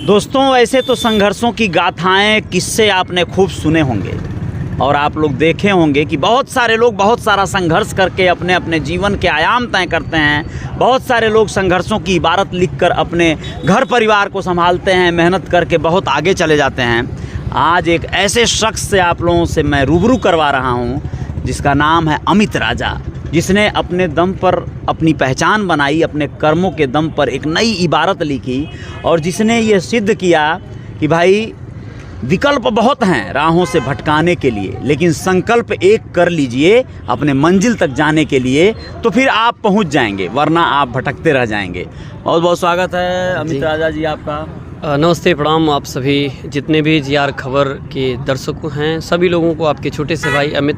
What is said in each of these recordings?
दोस्तों, ऐसे तो संघर्षों की गाथाएं, किस्से आपने खूब सुने होंगे और आप लोग देखे होंगे कि बहुत सारे लोग बहुत सारा संघर्ष करके अपने अपने जीवन के आयाम तय करते हैं। बहुत सारे लोग संघर्षों की इबारत लिखकर अपने घर परिवार को संभालते हैं, मेहनत करके बहुत आगे चले जाते हैं। आज एक ऐसे शख्स से आप लोगों से मैं रूबरू करवा रहा हूं जिसका नाम है अमित राजा, जिसने अपने दम पर अपनी पहचान बनाई, अपने कर्मों के दम पर एक नई इबारत लिखी और जिसने ये सिद्ध किया कि भाई विकल्प बहुत हैं राहों से भटकाने के लिए, लेकिन संकल्प एक कर लीजिए अपने मंजिल तक जाने के लिए, तो फिर आप पहुंच जाएंगे, वरना आप भटकते रह जाएंगे। बहुत बहुत स्वागत है अमित राजा जी आपका। नमस्ते, प्रणाम आप सभी जितने भी जीआर खबर के दर्शक हैं, सभी लोगों को आपके छोटे से भाई अमित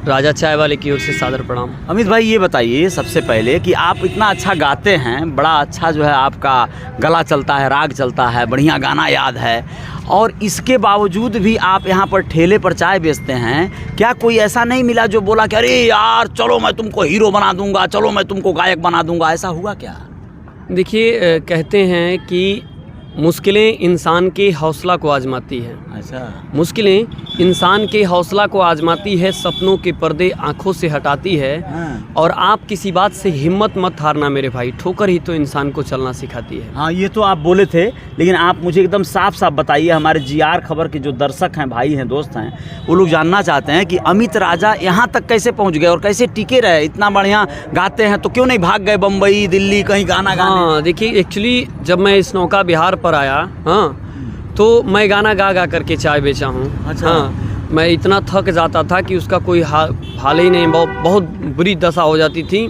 राजा चाय वाले की ओर से सादर प्रणाम। अमित भाई, ये बताइए सबसे पहले कि आप इतना अच्छा गाते हैं, बड़ा अच्छा जो है आपका गला चलता है, राग चलता है, बढ़िया गाना याद है, और इसके बावजूद भी आप यहाँ पर ठेले पर चाय बेचते हैं। क्या कोई ऐसा नहीं मिला जो बोला कि अरे यार चलो मैं तुमको हीरो बना दूंगा, चलो मैं तुमको गायक बना दूंगा? ऐसा हुआ क्या? देखिए, कहते हैं कि मुश्किलें इंसान के हौसला को आजमाती है। अच्छा। मुश्किलें इंसान के हौसला को आजमाती है, सपनों के पर्दे आंखों से हटाती है। हाँ। और आप किसी बात से हिम्मत मत हारना मेरे भाई, ठोकर ही तो इंसान को चलना सिखाती है। हाँ, ये तो आप बोले थे, लेकिन आप मुझे एकदम साफ साफ बताइए, हमारे जीआर खबर के जो दर्शक हैं, भाई हैं, दोस्त हैं, वो लोग जानना चाहते हैं कि अमित राजा यहाँ तक कैसे पहुँच गए और कैसे टिके रहे। इतना बढ़िया गाते हैं तो क्यों नहीं भाग गए बम्बई, दिल्ली, कहीं गाना गाने? हाँ, देखिए, एक्चुअली जब मैं इस नौका बिहार पर आया, हाँ, तो मैं गाना गा गा करके चाय बेचा हूँ। अच्छा। हाँ, मैं इतना थक जाता था कि उसका कोई हाल ही नहीं, बहुत बुरी दशा हो जाती थी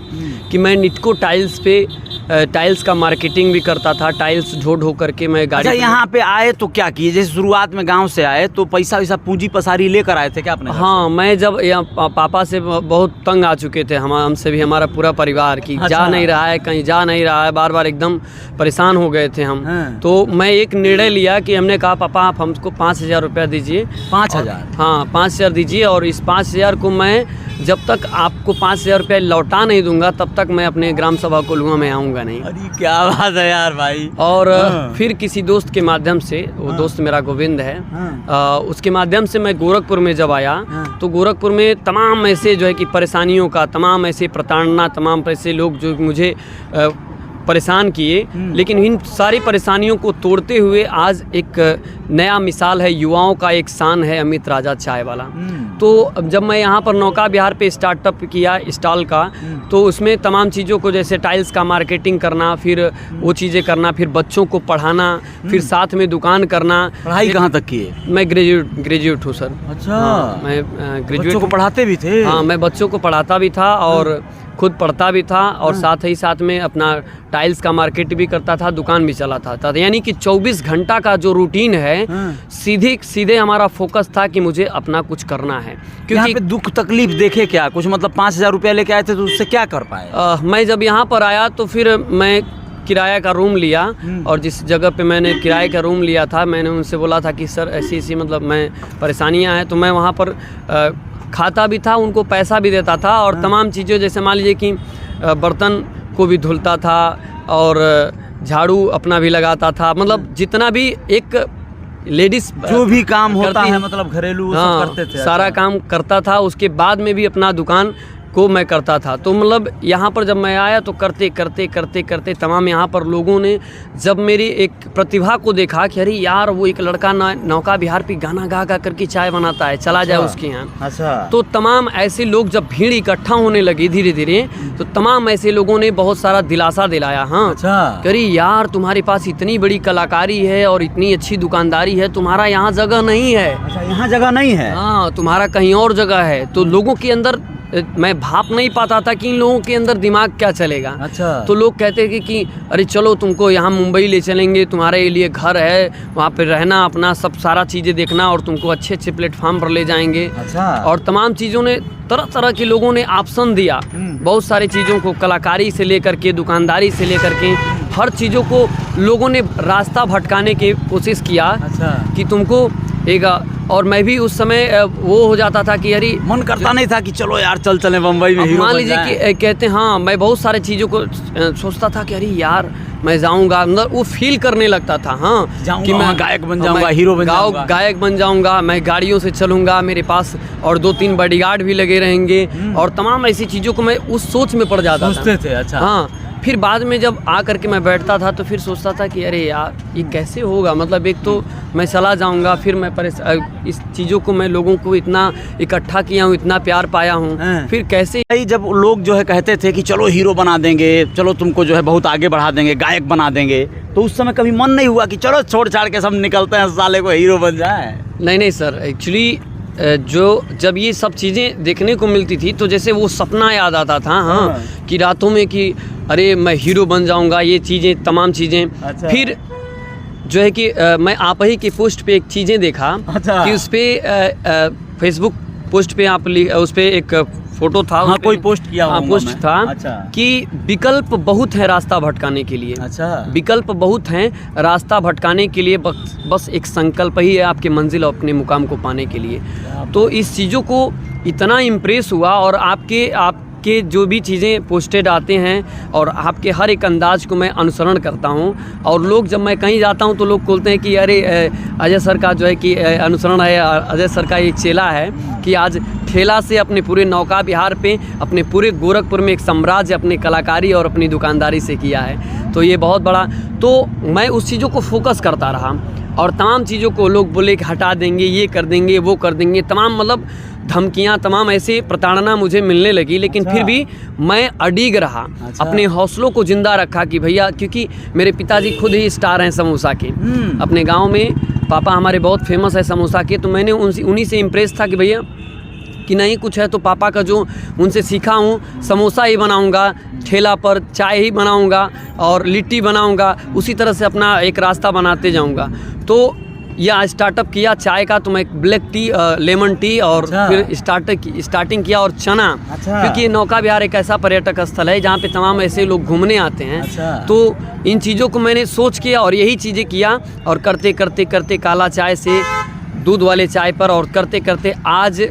कि मैं निटको टाइल्स पे टाइल्स का मार्केटिंग भी करता था। टाइल्स ढो करके मैं गाड़ी। अच्छा, यहाँ पे आए तो क्या किए? जैसे शुरुआत में गांव से आए तो पैसा वैसा पूंजी पसारी लेकर आए थे क्या अपने? हाँ, मैं जब यहाँ पापा से बहुत तंग आ चुके थे, हमसे भी, हमारा पूरा परिवार, कि अच्छा। जा नहीं रहा है, कहीं जा नहीं रहा है, बार बार एकदम परेशान हो गए थे हम। हाँ। तो मैं एक निर्णय लिया कि हमने कहा पापा आप हमको 5,000 रुपया दीजिए। 5,000? हाँ, 5,000 दीजिए, और इस 5,000 को मैं जब तक आपको 5,000 रुपया लौटा नहीं दूंगा तब तक मैं अपने ग्राम सभा को लूँगा, मैं आऊँगा नहीं। अरे क्या बात है यार भाई। और हाँ। फिर किसी दोस्त के माध्यम से, वो हाँ। दोस्त मेरा गोविंद है, हाँ। उसके माध्यम से मैं गोरखपुर में जब आया, हाँ। तो गोरखपुर में तमाम ऐसे जो है कि परेशानियों का, तमाम ऐसे प्रताड़ना, तमाम ऐसे लोग जो मुझे परेशान किए, लेकिन इन सारी परेशानियों को तोड़ते हुए आज एक नया मिसाल है, युवाओं का एक शान है अमित राजा चाय वाला। तो जब मैं यहाँ पर नौका बिहार पे स्टार्टअप किया स्टॉल का, तो उसमें तमाम चीज़ों को, जैसे टाइल्स का मार्केटिंग करना, फिर वो चीज़ें करना, फिर बच्चों को पढ़ाना, फिर साथ में दुकान करना। पढ़ाई कहाँ तक की है? मैं ग्रेजुएट हूँ सर। अच्छा। हाँ, मैं ग्रेजुएट। बच्चों को पढ़ाते भी थे? हाँ, मैं बच्चों को पढ़ाता भी था और खुद पढ़ता भी था, और साथ ही साथ में अपना टाइल्स का मार्केट भी करता था, दुकान भी चलाता था। यानी कि 24 घंटा का जो रूटीन है, सीधे हमारा फोकस था कि मुझे अपना कुछ करना है। क्योंकि पे दुख तकलीफ देखे क्या कुछ? मतलब 5,000 रुपया लेके आए थे तो उससे क्या कर पाए? मैं जब यहाँ पर आया तो फिर मैं किराया का रूम लिया, और जिस जगह पे मैंने किराए का रूम लिया था, मैंने उनसे बोला था कि सर ऐसी ऐसी मतलब मैं परेशानियाँ हैं, तो मैं वहाँ पर खाता भी था, उनको पैसा भी देता था, और तमाम चीज़ें, जैसे मान लीजिए कि बर्तन को भी धुलता था और झाड़ू अपना भी लगाता था, मतलब जितना भी एक लेडीज जो भी काम होता है, मतलब घरेलू, हाँ, सब करते थे। सारा काम करता था। उसके बाद में भी अपना दुकान को मैं करता था। तो मतलब यहाँ पर जब मैं आया तो करते करते करते करते तमाम यहाँ पर लोगों ने जब मेरी एक प्रतिभा को देखा कि अरे यार वो एक लड़का नौका बिहार पे गाना गा गा करके चाय बनाता है, चला जाए उसके यहाँ। अच्छा। तो तमाम ऐसे लोग जब भीड़ इकट्ठा होने लगी धीरे धीरे, तो तमाम ऐसे लोगों ने बहुत सारा दिलासा दिलाया। हाँ, अच्छा। अरे यार तुम्हारे पास इतनी बड़ी कलाकारी है और इतनी अच्छी दुकानदारी है, तुम्हारा यहाँ जगह नहीं है। अच्छा, यहाँ जगह नहीं है? हाँ, तुम्हारा कहीं और जगह है। तो लोगों के अंदर मैं भाप नहीं पाता था कि इन लोगों के अंदर दिमाग क्या चलेगा। अच्छा। तो लोग कहते थे कि अरे चलो तुमको यहाँ मुंबई ले चलेंगे, तुम्हारे लिए घर है, वहाँ पे रहना, अपना सब सारा चीज़ें देखना, और तुमको अच्छे अच्छे प्लेटफॉर्म पर ले जाएंगे। अच्छा। और तमाम चीज़ों ने, तरह तरह के लोगों ने ऑप्शन दिया, बहुत सारी चीज़ों को, कलाकारी से लेकर के, दुकानदारी से लेकर के, हर चीज़ों को लोगों ने रास्ता भटकाने की कोशिश किया। अच्छा। कि तुमको एक, और मैं भी उस समय वो हो जाता था कि अरे मन करता नहीं था कि चलो यार चले बम्बई में हीरो मान बन लीजिए जाएं। कि कहते, हाँ, मैं बहुत सारे चीज़ों को सोचता था कि अरे यार मैं जाऊंगा, मतलब वो फील करने लगता था। हाँ, कि मैं गायक बन जाऊंगा, हीरो बन जाऊंगा, गायक बन जाऊंगा, मैं गाड़ियों से चलूंगा, मेरे पास और 2-3 बॉडीगार्ड भी लगे रहेंगे और तमाम ऐसी चीज़ों को मैं उस सोच में पड़ जाता था। सोचते थे? अच्छा। हाँ, फिर बाद में जब आ करके मैं बैठता था तो फिर सोचता था कि अरे यार ये कैसे होगा, मतलब एक तो मैं चला जाऊंगा, फिर मैं इस चीज़ों को मैं लोगों को इतना इकट्ठा किया हूँ, इतना प्यार पाया हूँ, फिर कैसे जब लोग जो है कहते थे कि चलो हीरो बना देंगे, चलो तुमको जो है बहुत आगे बढ़ा देंगे, गायक बना देंगे, तो उस समय कभी मन नहीं हुआ कि चलो छोड़ छाड़ के सब निकलते हैं, साले को हीरो बन जाए? नहीं सर, एक्चुअली जब ये सब चीज़ें देखने को मिलती थी तो जैसे वो सपना याद आता था। हाँ, कि रातों में कि अरे मैं हीरो बन जाऊंगा, ये चीज़ें तमाम चीज़ें। अच्छा। फिर जो है कि मैं आप ही की पोस्ट पे एक चीज़ें देखा। अच्छा। कि उस पर फेसबुक पोस्ट पे आप उस पर एक फोटो था। हाँ, कोई पोस्ट किया होगा पोस्ट मैं। था। अच्छा। कि विकल्प बहुत है रास्ता भटकाने के लिए। अच्छा। विकल्प बहुत हैं रास्ता भटकाने के लिए, बस एक संकल्प ही है आपके मंजिल और अपने मुकाम को पाने के लिए। तो इस चीज़ों को इतना इम्प्रेस हुआ और आपके जो भी चीज़ें पोस्टेड आते हैं और आपके हर एक अंदाज को मैं अनुसरण करता हूं। और लोग जब मैं कहीं जाता हूं तो लोग बोलते हैं कि अरे अजय सर का जो है कि अनुसरण है, अजय सर का एक चेला है कि आज ठेला से अपने पूरे नौका विहार पे, अपने पूरे गोरखपुर में एक साम्राज्य अपनी कलाकारी और अपनी दुकानदारी से किया है। तो ये बहुत बड़ा, तो मैं उस चीज़ों को फोकस करता रहा और तमाम चीज़ों को लोग बोले कि हटा देंगे, ये कर देंगे, वो कर देंगे, तमाम मतलब धमकियाँ, तमाम ऐसे प्रताड़ना मुझे मिलने लगी। लेकिन फिर भी मैं अडिग रहा। अपने हौसलों को जिंदा रखा कि भैया, क्योंकि मेरे पिताजी खुद ही स्टार हैं समोसा के। अपने गांव में पापा हमारे बहुत फेमस है समोसा के, तो मैंने उन्हीं से इम्प्रेस था कि भैया कि नहीं कुछ है तो पापा का जो उनसे सीखा हूँ, समोसा ही बनाऊँगा, ठेला पर चाय ही बनाऊँगा और लिट्टी बनाऊँगा, उसी तरह से अपना एक रास्ता बनाते जाऊँगा। तो यह स्टार्टअप किया चाय का, तो मैं ब्लैक टी, लेमन टी और अच्छा। फिर स्टार्टिंग किया और चना। अच्छा। क्योंकि ये नौका विहार एक ऐसा पर्यटक स्थल है जहाँ पे तमाम ऐसे लोग घूमने आते हैं। अच्छा। तो इन चीज़ों को मैंने सोच किया और यही चीज़ें किया और करते करते करते काला चाय से दूध वाले चाय पर, और करते करते आज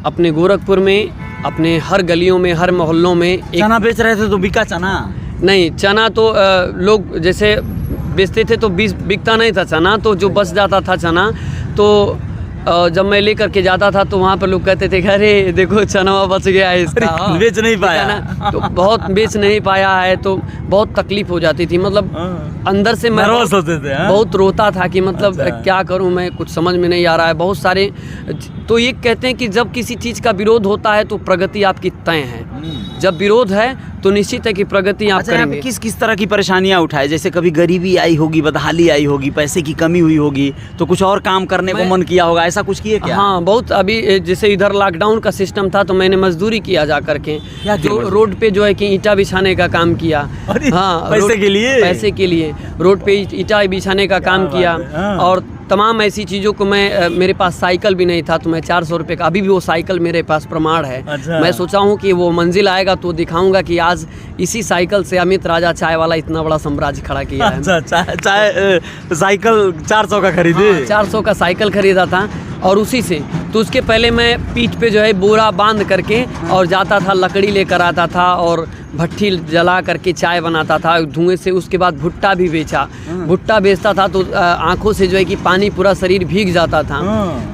अपने गोरखपुर में, अपने हर गलियों में, हर मोहल्लों में चना बेच रहे थे तो बिका चना? नहीं, चना तो लोग जैसे बेचते थे तो बिकता नहीं था चना, तो जो बच जाता था चना, तो जब मैं लेकर के जाता था तो वहाँ पर लोग कहते थे अरे देखो चना बच गया है इसका। बेच नहीं पाया ना, तो बहुत बेच नहीं पाया है, तो बहुत तकलीफ हो जाती थी। मतलब अंदर से मैं नर्वस होते थे। बहुत रोता था कि मतलब अच्छा। क्या करूं मैं, कुछ समझ में नहीं आ रहा है। बहुत सारे तो ये कहते हैं कि जब किसी चीज़ का विरोध होता है तो प्रगति आपकी तय है। जब विरोध है तो निश्चित है कि प्रगति आप करेंगे। किस किस तरह की परेशानियां उठाए? जैसे कभी गरीबी आई होगी, बदहाली आई होगी, पैसे की कमी हुई होगी, तो कुछ और काम करने को मन किया होगा, ऐसा कुछ किए क्या? हाँ, बहुत। अभी जैसे इधर लॉकडाउन का सिस्टम था तो मैंने मजदूरी किया जा करके, जो रोड पे जो है कि ईंटा बिछाने का काम किया। हाँ, पैसे के लिए रोड पे ईंटा बिछाने का काम किया। और तमाम ऐसी चीज़ों को मैं, मेरे पास साइकिल भी नहीं था तो मैं 400 रुपये का, अभी भी वो साइकिल मेरे पास प्रमाण है। अच्छा। मैं सोचा हूँ कि वो मंजिल आएगा तो दिखाऊंगा कि आज इसी साइकिल से अमित राजा चाय वाला इतना बड़ा साम्राज्य खड़ा किया है। अच्छा, चाय साइकिल 400 का खरीदे? 400 का साइकिल खरीदा था और उसी से, तो उसके पहले मैं पीठ पे जो है बोरा बांध करके और जाता था, लकड़ी लेकर आता था और भट्ठी जला करके चाय बनाता था धुएं से। उसके बाद भुट्टा भी बेचा, भुट्टा बेचता था तो आंखों से जो है कि पानी, पूरा शरीर भीग जाता था।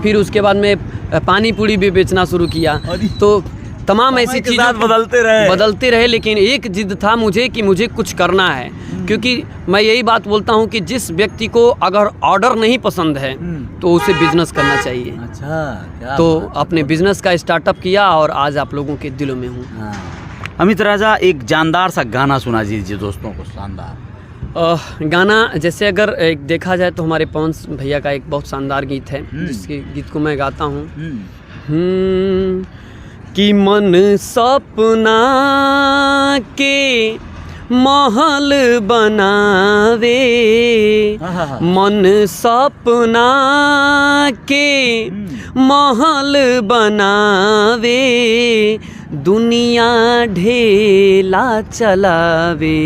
फिर उसके बाद में पानी पूड़ी भी बेचना शुरू किया। तो तमाम ऐसी चीज़ें बदलते रहे, लेकिन एक जिद था मुझे कि मुझे कुछ करना है। क्योंकि मैं यही बात बोलता हूँ कि जिस व्यक्ति को अगर ऑर्डर नहीं पसंद है तो उसे बिजनेस करना चाहिए। अच्छा, तो अपने बिजनेस का स्टार्टअप किया और आज आप लोगों के दिलों में हूँ। अमित राजा, एक जानदार सा गाना सुना दीजिए दोस्तों को। शानदार गाना, जैसे अगर एक देखा जाए तो हमारे पवन भैया का एक बहुत शानदार गीत है, जिसके गीत को मैं गाता हूँ कि मन सपना के महल बनावे, मन सपना के महल बनावे, दुनिया ढेला चलावे,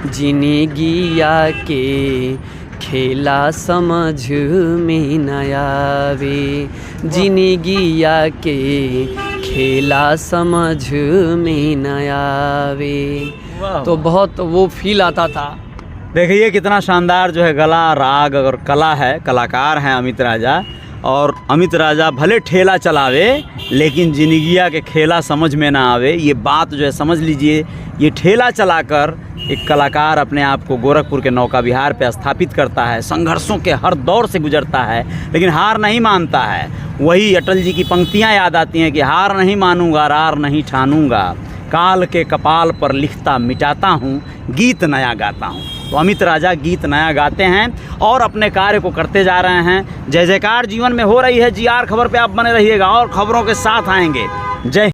जिंदगिया के खेला समझ में न आवे, जिंदगिया के खेला समझ में न आवे। तो बहुत वो फील आता था देखिए कितना शानदार जो है गला, राग और कला है। कलाकार हैं अमित राजा। और अमित राजा भले ठेला चलावे लेकिन जिंदगिया के खेला समझ में ना आवे। ये बात जो है समझ लीजिए। ये ठेला चलाकर एक कलाकार अपने आप को गोरखपुर के नौका विहार पे स्थापित करता है। संघर्षों के हर दौर से गुजरता है लेकिन हार नहीं मानता है। वही अटल जी की पंक्तियां याद आती हैं कि हार नहीं मानूंगा, रार नहीं ठानूंगा, काल के कपाल पर लिखता मिटाता हूँ, गीत नया गाता हूँ। तो अमित राजा गीत नया गाते हैं और अपने कार्य को करते जा रहे हैं। जय जयकार जीवन में हो रही है। GR खबर पे आप बने रहिएगा और खबरों के साथ आएंगे। जय